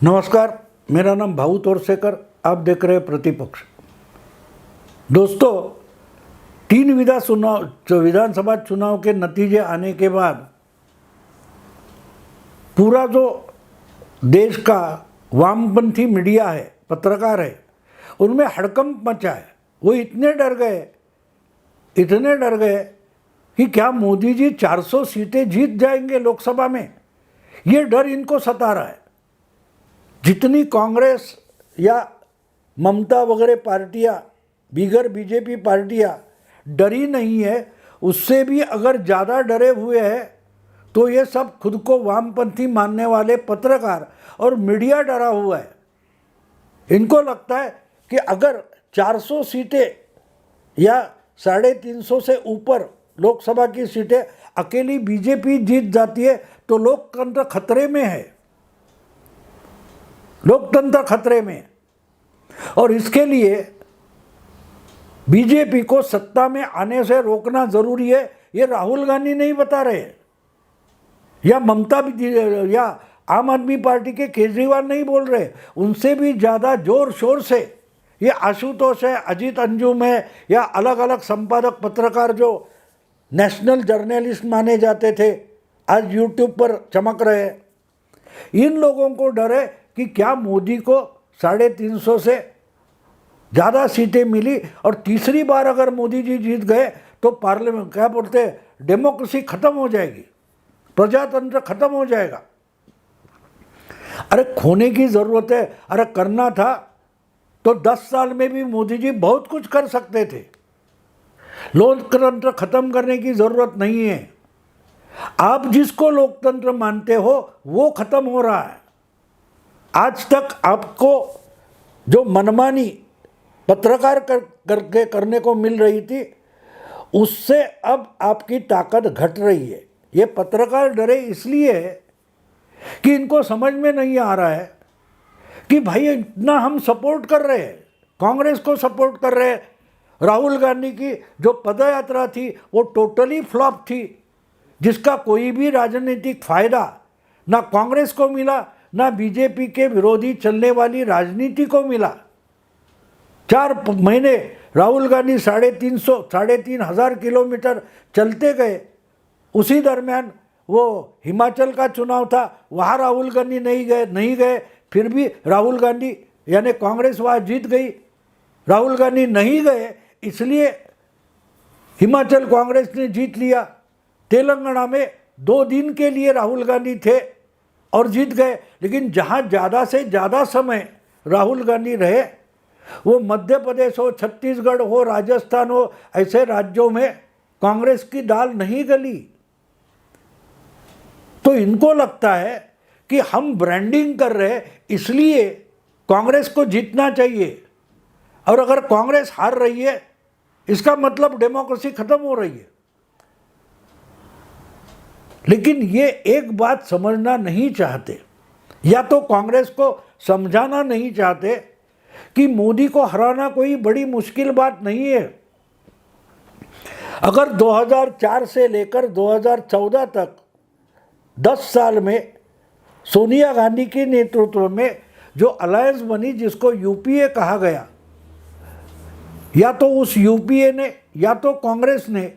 नमस्कार, मेरा नाम भाऊ तोरसेकर। आप देख रहे हैं प्रतिपक्ष। दोस्तों, 3 विधानसभा चुनाव के नतीजे आने के बाद पूरा जो देश का वामपंथी मीडिया है, पत्रकार है, उनमें हड़कंप मचा है। वो इतने डर गए कि क्या मोदी जी 400 सीटें जीत जाएंगे लोकसभा में। ये डर इनको सता रहा है। जितनी कांग्रेस या ममता वगैरह पार्टियां, दीगर बीजेपी पार्टियां डरी नहीं है, उससे भी अगर ज़्यादा डरे हुए हैं तो ये सब खुद को वामपंथी मानने वाले पत्रकार और मीडिया डरा हुआ है। इनको लगता है कि अगर 400 सीटें या 350 से ऊपर लोकसभा की सीटें अकेली बीजेपी जीत जाती है तो लोकतंत्र खतरे में है। लोकतंत्र खतरे में। और इसके लिए बीजेपी को सत्ता में आने से रोकना जरूरी है। ये राहुल गांधी नहीं बता रहे, या ममता या आम आदमी पार्टी के केजरीवाल नहीं बोल रहे। उनसे भी ज़्यादा जोर शोर से ये आशुतोष है, अजीत अंजुम है, या अलग अलग संपादक पत्रकार जो नेशनल जर्नलिस्ट माने जाते थे, आज यूट्यूब पर चमक रहे हैं। इन लोगों को डर है कि क्या मोदी को 350 से ज़्यादा सीटें मिली और तीसरी बार अगर मोदी जी जीत गए तो पार्लियामेंट, क्या बोलते हैं, डेमोक्रेसी खत्म हो जाएगी, प्रजातंत्र खत्म हो जाएगा। अरे खोने की ज़रूरत है। अरे करना था तो 10 साल में भी मोदी जी बहुत कुछ कर सकते थे। लोकतंत्र खत्म करने की ज़रूरत नहीं है। आप जिसको लोकतंत्र मानते हो वो खत्म हो रहा है। आज तक आपको जो मनमानी पत्रकार करने को मिल रही थी, उससे अब आपकी ताकत घट रही है। ये पत्रकार डरे इसलिए है कि इनको समझ में नहीं आ रहा है कि भाई इतना हम सपोर्ट कर रहे हैं, कांग्रेस को सपोर्ट कर रहे हैं। राहुल गांधी की जो पदयात्रा थी वो टोटली फ्लॉप थी, जिसका कोई भी राजनीतिक फायदा ना कांग्रेस को मिला ना बीजेपी के विरोधी चलने वाली राजनीति को मिला। 4 महीने राहुल गांधी 3,500 किलोमीटर चलते गए। उसी दरमियान वो हिमाचल का चुनाव था, वहाँ राहुल गांधी नहीं गए। फिर भी राहुल गांधी यानी कांग्रेस वहाँ जीत गई। राहुल गांधी नहीं गए इसलिए हिमाचल कांग्रेस ने जीत लिया। तेलंगाना में 2 दिन के लिए राहुल गांधी थे और जीत गए। लेकिन जहाँ ज़्यादा से ज़्यादा समय राहुल गांधी रहे वो मध्य प्रदेश हो, छत्तीसगढ़ हो, राजस्थान हो, ऐसे राज्यों में कांग्रेस की दाल नहीं गली। तो इनको लगता है कि हम ब्रांडिंग कर रहे हैं इसलिए कांग्रेस को जीतना चाहिए, और अगर कांग्रेस हार रही है इसका मतलब डेमोक्रेसी खत्म हो रही है। लेकिन ये एक बात समझना नहीं चाहते, या तो कांग्रेस को समझाना नहीं चाहते कि मोदी को हराना कोई बड़ी मुश्किल बात नहीं है। अगर 2004 से लेकर 2014 तक 10 साल में सोनिया गांधी के नेतृत्व में जो अलायंस बनी, जिसको यूपीए कहा गया, या तो उस यूपीए ने या तो कांग्रेस ने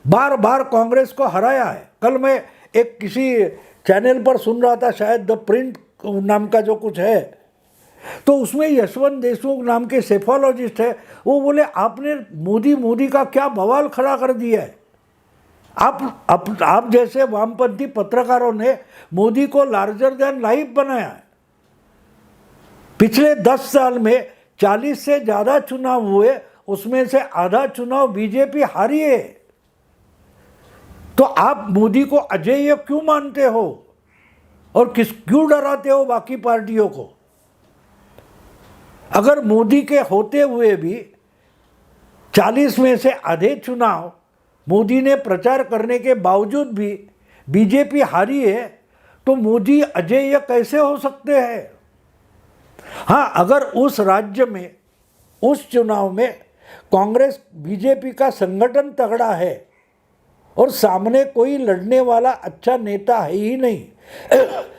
बार बार कांग्रेस को हराया है। कल मैं एक किसी चैनल पर सुन रहा था, शायद द प्रिंट नाम का जो कुछ है, तो उसमें यशवंत देशमुख नाम के सेफोलॉजिस्ट है, वो बोले आपने मोदी का क्या बवाल खड़ा कर दिया है। आप जैसे वामपंथी पत्रकारों ने मोदी को लार्जर देन लाइफ बनाया है। पिछले 10 साल में 40 से ज़्यादा चुनाव हुए, उसमें से आधा चुनाव बीजेपी हारी है। तो आप मोदी को अजेय क्यों मानते हो और क्यों डराते हो बाकी पार्टियों को? अगर मोदी के होते हुए भी 40 में से आधे चुनाव मोदी ने प्रचार करने के बावजूद भी बीजेपी हारी है, तो मोदी अजेय कैसे हो सकते हैं? हाँ, अगर उस राज्य में उस चुनाव में कांग्रेस बीजेपी का संगठन तगड़ा है और सामने कोई लड़ने वाला अच्छा नेता है ही नहीं,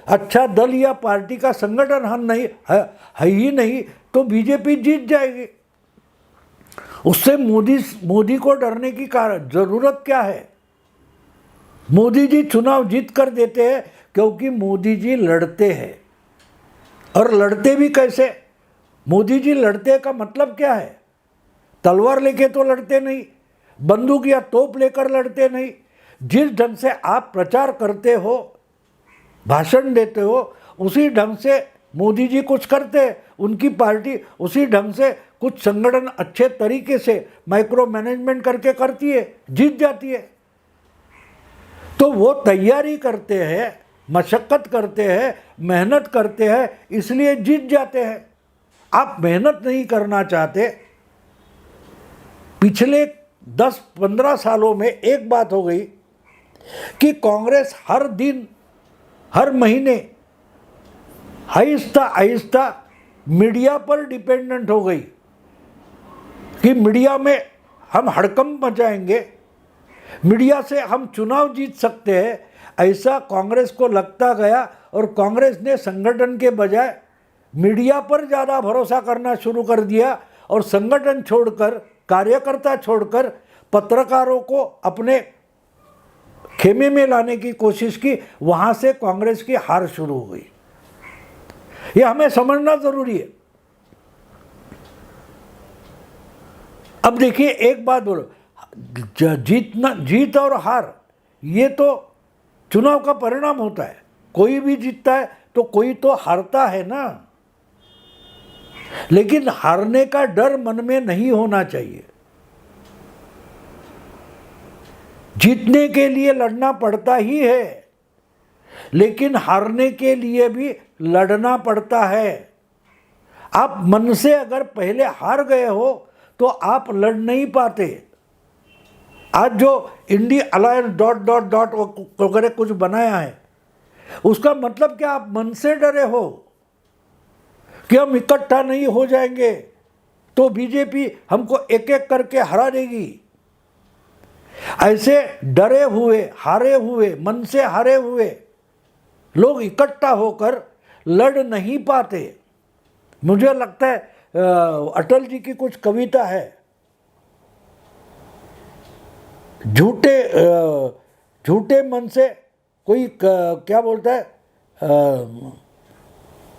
अच्छा दल या पार्टी का संगठन हम नहीं है ही नहीं, तो बीजेपी जीत जाएगी। उससे मोदी को डरने की जरूरत क्या है? मोदी जी चुनाव जीत कर देते हैं क्योंकि मोदी जी लड़ते हैं। और लड़ते भी कैसे? मोदी जी लड़ते का मतलब क्या है? तलवार लेके तो लड़ते नहीं, बंदूक या तोप लेकर लड़ते नहीं। जिस ढंग से आप प्रचार करते हो, भाषण देते हो, उसी ढंग से मोदी जी कुछ करते हैं, उनकी पार्टी उसी ढंग से कुछ संगठन अच्छे तरीके से माइक्रो मैनेजमेंट करके करती है, जीत जाती है। तो वो तैयारी करते हैं, मशक्क़त करते हैं, मेहनत करते हैं, इसलिए जीत जाते हैं। आप मेहनत नहीं करना चाहते। पिछले 10-15 सालों में एक बात हो गई कि कांग्रेस हर दिन, हर महीने आहिस्ता आहिस्ता मीडिया पर डिपेंडेंट हो गई कि मीडिया में हम हड़कंप मचाएंगे, मीडिया से हम चुनाव जीत सकते हैं। ऐसा कांग्रेस को लगता गया और कांग्रेस ने संगठन के बजाय मीडिया पर ज़्यादा भरोसा करना शुरू कर दिया और संगठन छोड़कर, कार्यकर्ता छोड़कर पत्रकारों को अपने खेमे में लाने की कोशिश की। वहाँ से कांग्रेस की हार शुरू हो गई। ये हमें समझना जरूरी है। अब देखिए, एक बात बोलो, जीत और हार ये तो चुनाव का परिणाम होता है। कोई भी जीतता है तो कोई तो हारता है ना। लेकिन हारने का डर मन में नहीं होना चाहिए। जीतने के लिए लड़ना पड़ता ही है, लेकिन हारने के लिए भी लड़ना पड़ता है। आप मन से अगर पहले हार गए हो तो आप लड़ नहीं पाते। आज जो इंडी अलायंस ... वगैरह कुछ बनाया है, उसका मतलब क्या? आप मन से डरे हो कि हम इकट्ठा नहीं हो जाएंगे तो बीजेपी हमको एक एक करके हरा देगी। ऐसे डरे हुए, हारे हुए, मन से हारे हुए लोग इकट्ठा होकर लड़ नहीं पाते। मुझे लगता है अटल जी की कुछ कविता है, झूठे मन से कोई क्या बोलता है,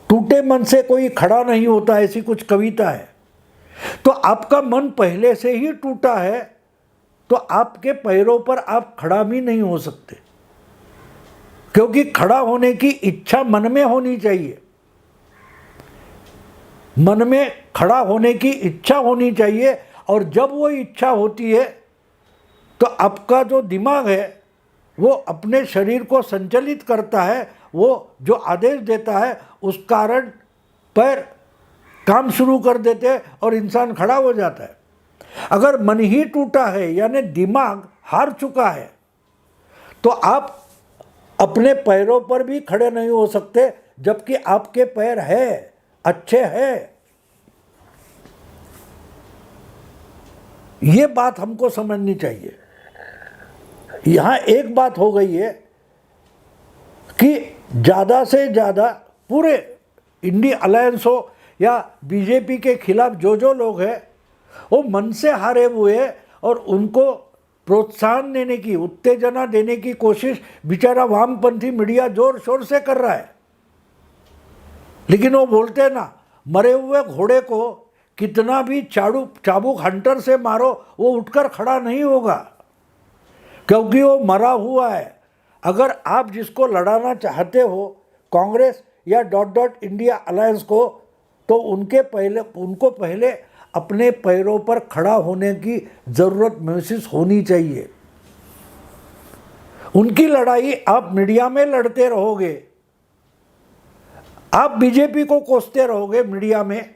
टूटे मन से कोई खड़ा नहीं होता, ऐसी कुछ कविता है। तो आपका मन पहले से ही टूटा है तो आपके पैरों पर आप खड़ा भी नहीं हो सकते, क्योंकि खड़ा होने की इच्छा मन में होनी चाहिए। मन में खड़ा होने की इच्छा होनी चाहिए, और जब वो इच्छा होती है तो आपका जो दिमाग है वो अपने शरीर को संचालित करता है, वो जो आदेश देता है उस कारण पैर काम शुरू कर देते हैं और इंसान खड़ा हो जाता है। अगर मन ही टूटा है, यानी दिमाग हार चुका है, तो आप अपने पैरों पर भी खड़े नहीं हो सकते, जबकि आपके पैर है, अच्छे हैं। ये बात हमको समझनी चाहिए। यहाँ एक बात हो गई है कि ज़्यादा से ज़्यादा पूरे इंडी अलायंस हो या बीजेपी के खिलाफ जो लोग हैं वो मन से हारे हुए हैं, और उनको प्रोत्साहन देने की, उत्तेजना देने की कोशिश बेचारा वामपंथी मीडिया जोर शोर से कर रहा है। लेकिन वो बोलते हैं ना, मरे हुए घोड़े को कितना भी चाबुक हंटर से मारो वो उठकर खड़ा नहीं होगा, क्योंकि वो मरा हुआ है। अगर आप जिसको लड़ाना चाहते हो, कांग्रेस या ... इंडिया अलायंस को, तो उनको पहले अपने पैरों पर खड़ा होने की ज़रूरत महसूस होनी चाहिए। उनकी लड़ाई आप मीडिया में लड़ते रहोगे, आप बीजेपी को कोसते रहोगे मीडिया में,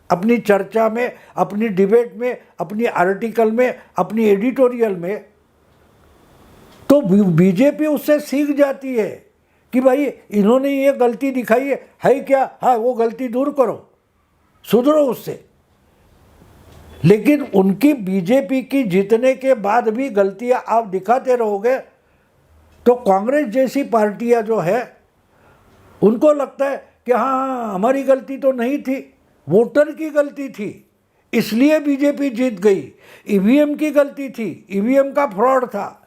अपनी चर्चा में, अपनी डिबेट में, अपनी आर्टिकल में, अपनी एडिटोरियल में, तो बीजेपी उससे सीख जाती है कि भाई इन्होंने ये गलती दिखाई है क्या, हाँ वो गलती दूर करो, सुधरो उससे। लेकिन उनकी बीजेपी की जीतने के बाद भी गलतियां आप दिखाते रहोगे तो कांग्रेस जैसी पार्टियां जो है उनको लगता है कि हाँ हमारी गलती तो नहीं थी, वोटर की गलती थी इसलिए बीजेपी जीत गई, ईवीएम की गलती थी, ईवीएम का फ्रॉड था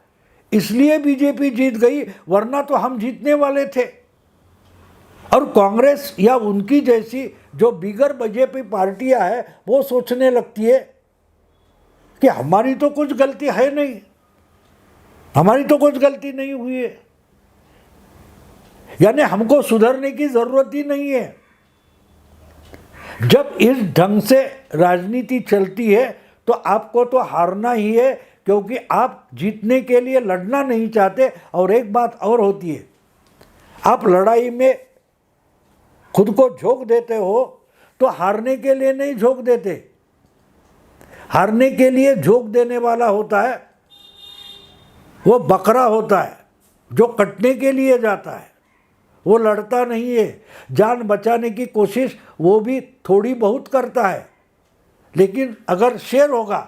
इसलिए बीजेपी जीत गई, वरना तो हम जीतने वाले थे। और कांग्रेस या उनकी जैसी जो बिगर बीजेपी पार्टियां हैं वो सोचने लगती है कि हमारी तो कुछ गलती है नहीं, हमारी तो कुछ गलती नहीं हुई है, यानी हमको सुधरने की जरूरत ही नहीं है। जब इस ढंग से राजनीति चलती है तो आपको तो हारना ही है, क्योंकि आप जीतने के लिए लड़ना नहीं चाहते। और एक बात और होती है, आप लड़ाई में खुद को झोंक देते हो तो हारने के लिए नहीं झोंक देते। हारने के लिए झोंक देने वाला होता है वो बकरा होता है जो कटने के लिए जाता है, वो लड़ता नहीं है। जान बचाने की कोशिश वो भी थोड़ी बहुत करता है, लेकिन अगर शेर होगा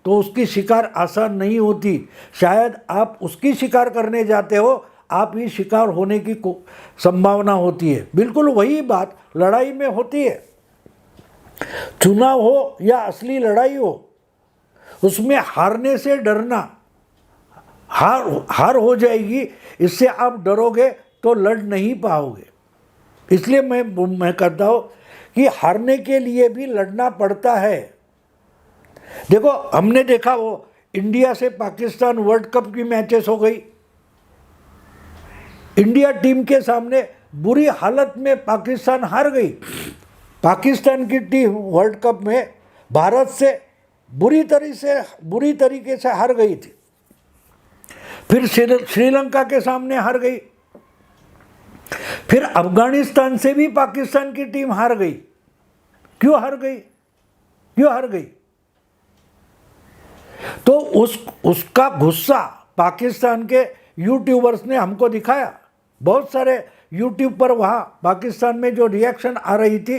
तो उसकी शिकार आसान नहीं होती। शायद आप उसकी शिकार करने जाते हो, आप ही शिकार होने की संभावना होती है। बिल्कुल वही बात लड़ाई में होती है। चुनाव हो या असली लड़ाई हो, उसमें हारने से डरना, हार हो जाएगी इससे आप डरोगे तो लड़ नहीं पाओगे। इसलिए मैं कहता हूँ कि हारने के लिए भी लड़ना पड़ता है। देखो हमने देखा वो इंडिया से पाकिस्तान वर्ल्ड कप की मैचेस हो गई, इंडिया टीम के सामने बुरी हालत में पाकिस्तान हार गई। पाकिस्तान की टीम वर्ल्ड कप में भारत से बुरी तरीके से हार गई थी। फिर श्रीलंका के सामने हार गई, फिर अफगानिस्तान से भी पाकिस्तान की टीम हार गई। क्यों हार गई? तो उसका गुस्सा पाकिस्तान के यूट्यूबर्स ने हमको दिखाया। बहुत सारे यूट्यूब पर वहाँ पाकिस्तान में जो रिएक्शन आ रही थी,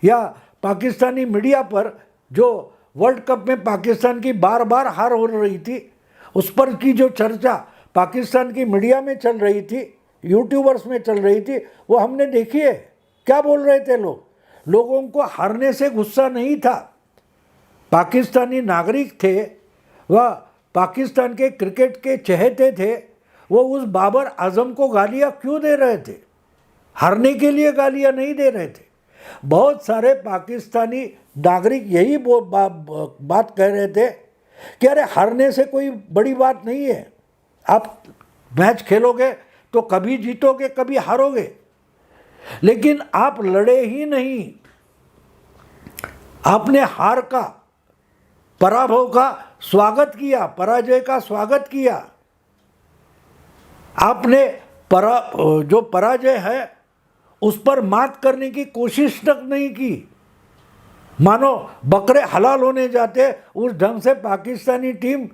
या पाकिस्तानी मीडिया पर जो वर्ल्ड कप में पाकिस्तान की बार बार हार हो रही थी, उस पर की जो चर्चा पाकिस्तान की मीडिया में चल रही थी, यूट्यूबर्स में चल रही थी, वो हमने देखी है। क्या बोल रहे थे लोगों को हारने से गुस्सा नहीं था। पाकिस्तानी नागरिक थे, वह पाकिस्तान के क्रिकेट के चहेते थे, वो उस बाबर आजम को गालियाँ क्यों दे रहे थे? हारने के लिए गालियाँ नहीं दे रहे थे। बहुत सारे पाकिस्तानी नागरिक यही बात कह रहे थे कि अरे हारने से कोई बड़ी बात नहीं है, आप मैच खेलोगे तो कभी जीतोगे कभी हारोगे, लेकिन आप लड़े ही नहीं। आपने हार का, पराभव का स्वागत किया, पराजय का स्वागत किया। आपने जो पराजय है उस पर मात करने की कोशिश तक नहीं की। मानो बकरे हलाल होने जाते उस ढंग से पाकिस्तानी टीम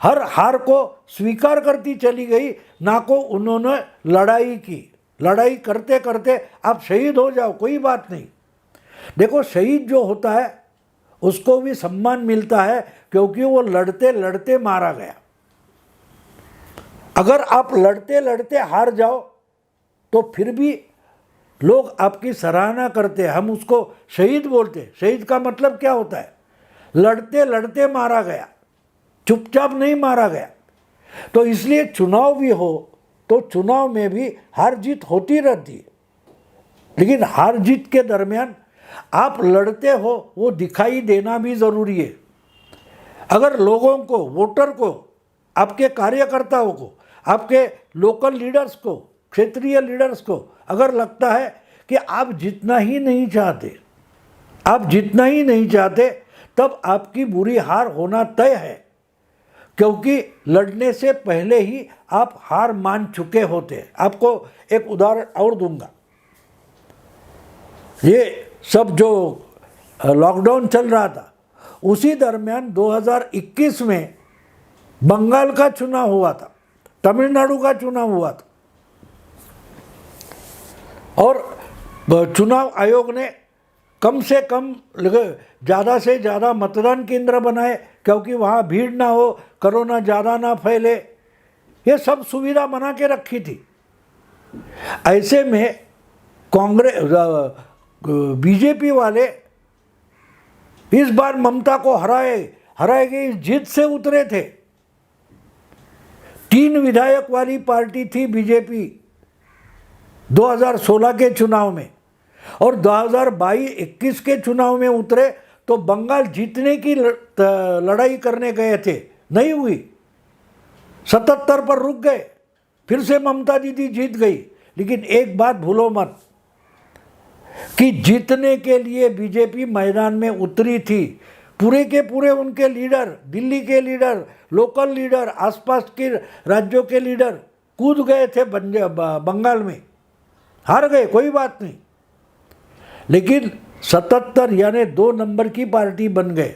हर हार को स्वीकार करती चली गई, ना को उन्होंने लड़ाई की। लड़ाई करते करते आप शहीद हो जाओ, कोई बात नहीं। देखो शहीद जो होता है उसको भी सम्मान मिलता है, क्योंकि वो लड़ते लड़ते मारा गया। अगर आप लड़ते लड़ते हार जाओ तो फिर भी लोग आपकी सराहना करते हैं, हम उसको शहीद बोलते हैं। शहीद का मतलब क्या होता है? लड़ते लड़ते मारा गया, चुपचाप नहीं मारा गया। तो इसलिए चुनाव भी हो तो चुनाव में भी हार जीत होती रहती है, लेकिन हार जीत के दरमियान आप लड़ते हो वो दिखाई देना भी ज़रूरी है। अगर लोगों को, वोटर को, आपके कार्यकर्ताओं को, आपके लोकल लीडर्स को, क्षेत्रीय लीडर्स को अगर लगता है कि आप जितना ही नहीं चाहते, तब आपकी बुरी हार होना तय है, क्योंकि लड़ने से पहले ही आप हार मान चुके होते। आपको एक उदाहरण और दूंगा। ये सब जो लॉकडाउन चल रहा था, उसी दरमियान 2021 में बंगाल का चुनाव हुआ था, तमिलनाडु का चुनाव हुआ था, और चुनाव आयोग ने कम से कम ज़्यादा से ज़्यादा मतदान केंद्र बनाए, क्योंकि वहाँ भीड़ ना हो, कोरोना ज़्यादा ना फैले, ये सब सुविधा बना के रखी थी। ऐसे में कांग्रेस बीजेपी वाले इस बार ममता को हराए गई जीत से उतरे थे। 3 विधायक वाली पार्टी थी बीजेपी 2016 के चुनाव में, और 2022-21 के चुनाव में उतरे तो बंगाल जीतने की लड़ाई करने गए थे, नहीं हुई, 77 पर रुक गए। फिर से ममता दीदी जीत गई। लेकिन एक बात भूलो मत कि जीतने के लिए बीजेपी मैदान में उतरी थी। पूरे के पूरे उनके लीडर, दिल्ली के लीडर, लोकल लीडर, आसपास के राज्यों के लीडर कूद गए थे बंगाल में, हार गए, कोई बात नहीं। लेकिन 77 यानी 2 नंबर की पार्टी बन गए।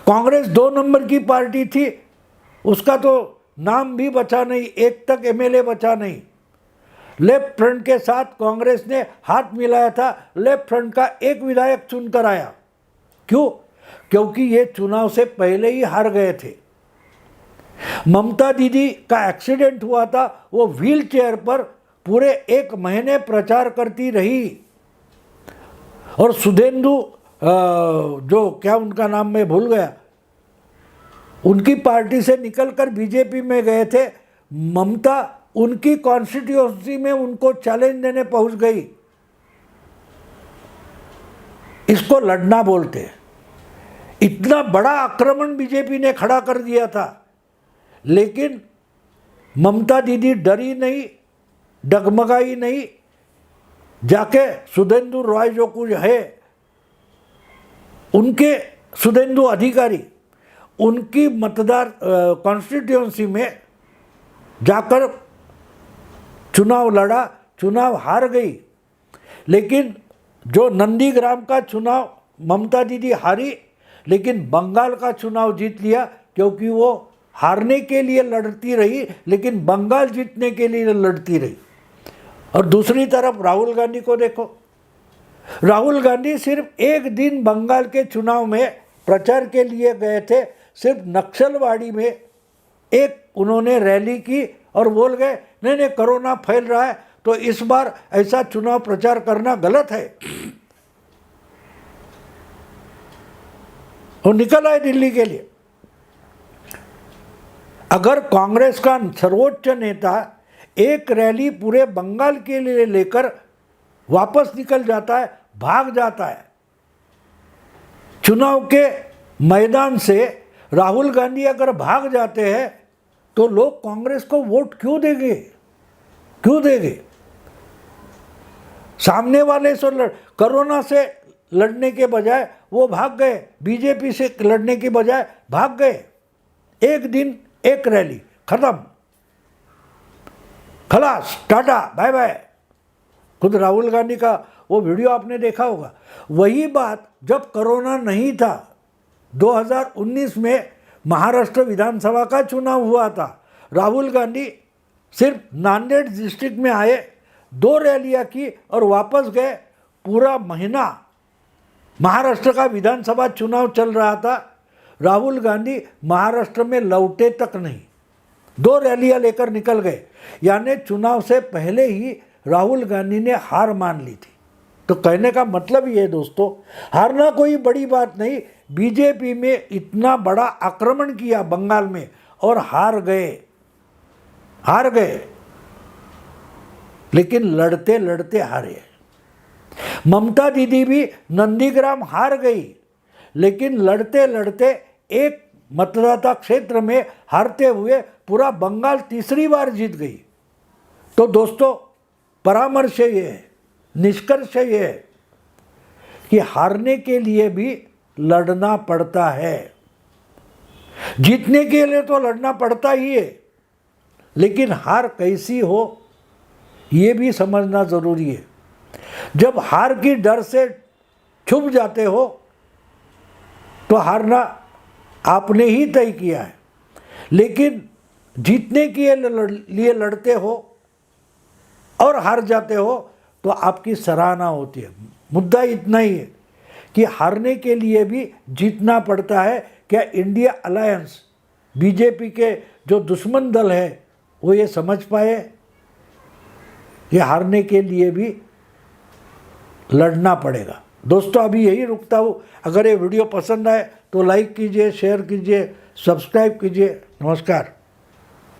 कांग्रेस 2 नंबर की पार्टी थी, उसका तो नाम भी बचा नहीं, एक तक एमएलए बचा नहीं। लेफ्ट फ्रंट के साथ कांग्रेस ने हाथ मिलाया था, लेफ्ट फ्रंट का एक विधायक चुनकर आया। क्यों? क्योंकि ये चुनाव से पहले ही हार गए थे। ममता दीदी का एक्सीडेंट हुआ था, वो व्हील चेयर पर पूरे 1 महीने प्रचार करती रही, और सुधेंदु जो क्या उनका नाम मैं भूल गया, उनकी पार्टी से निकलकर बीजेपी में गए थे। ममता उनकी कॉन्स्टिट्यूएंसी में उनको चैलेंज देने पहुंच गई। इसको लड़ना बोलते हैं। इतना बड़ा आक्रमण बीजेपी ने खड़ा कर दिया था, लेकिन ममता दीदी डरी नहीं, डगमगाई नहीं, जाके सुधेंदु रॉय जो कुछ है, उनके सुधेंदु अधिकारी, उनकी मतदार कॉन्स्टिट्यूएंसी में जाकर चुनाव लड़ा, चुनाव हार गई। लेकिन जो नंदीग्राम का चुनाव ममता दीदी हारी, लेकिन बंगाल का चुनाव जीत लिया, क्योंकि वो हारने के लिए लड़ती रही, लेकिन बंगाल जीतने के लिए लड़ती रही। और दूसरी तरफ राहुल गांधी को देखो, राहुल गांधी सिर्फ एक दिन बंगाल के चुनाव में प्रचार के लिए गए थे। सिर्फ नक्सलवाड़ी में एक उन्होंने रैली की और बोल गए नहीं नहीं कोरोना फैल रहा है, तो इस बार ऐसा चुनाव प्रचार करना गलत है, और निकल आए दिल्ली के लिए। अगर कांग्रेस का सर्वोच्च नेता एक रैली पूरे बंगाल के लिए लेकर वापस निकल जाता है, भाग जाता है चुनाव के मैदान से, राहुल गांधी अगर भाग जाते हैं तो लोग कांग्रेस को वोट क्यों देंगे? क्यों देंगे? सामने वाले से कोरोना से लड़ने के बजाय वो भाग गए, बीजेपी से लड़ने के बजाय भाग गए। एक दिन एक रैली, खत्म, खलास, टाटा, बाय बाय। खुद राहुल गांधी का वो वीडियो आपने देखा होगा। वही बात जब कोरोना नहीं था, 2019 में महाराष्ट्र विधानसभा का चुनाव हुआ था, राहुल गांधी सिर्फ नांदेड़ डिस्ट्रिक्ट में आए, 2 रैलियां की और वापस गए। पूरा महीना महाराष्ट्र का विधानसभा चुनाव चल रहा था, राहुल गांधी महाराष्ट्र में लौटे तक नहीं, 2 रैलियां लेकर निकल गए। यानी चुनाव से पहले ही राहुल गांधी ने हार मान ली थी। तो कहने का मतलब ये है दोस्तों, हारना कोई बड़ी बात नहीं। बीजेपी में इतना बड़ा आक्रमण किया बंगाल में और हार गए, लेकिन लड़ते लड़ते हारे। ममता दीदी भी नंदीग्राम हार गई, लेकिन लड़ते लड़ते एक मतदाता क्षेत्र में हारते हुए पूरा बंगाल तीसरी बार जीत गई। तो दोस्तों, परामर्श ये है, निष्कर्ष ये है कि हारने के लिए भी लड़ना पड़ता है। जीतने के लिए तो लड़ना पड़ता ही है, लेकिन हार कैसी हो ये भी समझना ज़रूरी है। जब हार की डर से छुप जाते हो तो हारना आपने ही तय किया है, लेकिन जीतने के लिए लड़ते हो और हार जाते हो तो आपकी सराहना होती है। मुद्दा इतना ही है कि हारने के लिए भी जीतना पड़ता है। क्या इंडिया अलायंस बीजेपी के जो दुश्मन दल है वो ये समझ पाए? ये हारने के लिए भी लड़ना पड़ेगा। दोस्तों अभी यही रुकता हूँ। अगर ये वीडियो पसंद आए तो लाइक कीजिए, शेयर कीजिए, सब्सक्राइब कीजिए। नमस्कार।